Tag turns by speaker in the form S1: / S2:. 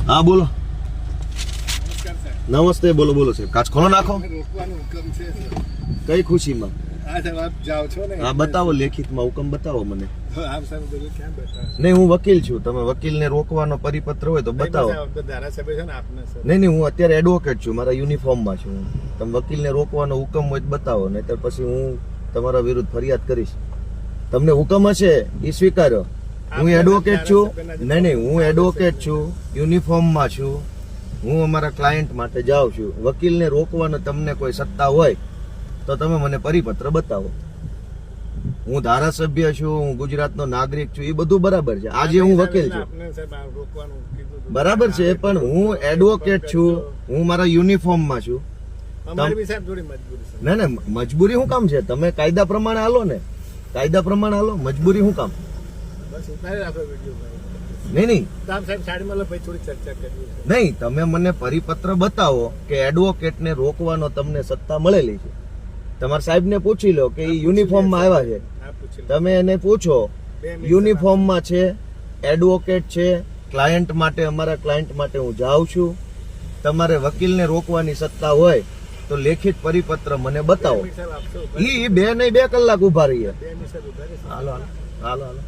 S1: હા બોલો. નમસ્તે. બોલો બોલો સાહેબ. કાચ ખોલો નાખો. કઈ ખુશીમાં? હા બતાવો, લેખિતમાં હુકમ બતાવો મને. નહીં, હું વકીલ છું. તમે વકીલને રોકવાનો પરિપત્ર હોય તો બતાવો. નહીં, હું અત્યારે એડવોકેટ છું, મારા યુનિફોર્મમાં છું. તમે વકીલને રોકવાનો હુકમ હોય તો બતાવો, નહીતર પછી હું તમારા વિરુદ્ધ ફરિયાદ કરીશ. તમને હુકમ હશે એ સ્વીકારો. હું એડવોકેટ છું. નહીં, હું એડવોકેટ છું, યુનિફોર્મમાં છું. હું અમારા ક્લાયન્ટ માટે જાઉં છું. વકીલને રોકવાનો તમને કોઈ સત્તા હોય તો તમે મને પરિપત્ર બતાવો. હું ધારાસભ્ય છું, હું ગુજરાતનો નાગરિક છું, એ બધું બરાબર છે. આજે હું વકીલ છું, બરાબર છે, પણ હું એડવોકેટ છું, હું મારા યુનિફોર્મમાં છું. ના ના, મજબૂરી શું કામ છે? તમે કાયદા પ્રમાણે હાલો ને, કાયદા પ્રમાણે હાલો. મજબૂરી શું કામ? નહીં, તમે મને પરિપત્ર બતાવો કે એડવોકેટને રોકવાનો તમને સત્તા મળેલી છે. તમારા સાહેબને પૂછી લો કે એ યુનિફોર્મમાં આવ્યા છે. તમે એને પૂછો, યુનિફોર્મમાં છે, એડવોકેટ છે, ક્લાયન્ટ માટે, અમારા ક્લાયન્ટ માટે હું જાઉં છું. તમારે વકીલને રોકવાની સત્તા હોય તો લેખિત પરિપત્ર મને બતાવો. એ 2 નહીં 2 કલાક ઉભા રહીએ. હાલો હાલો હાલો હાલો.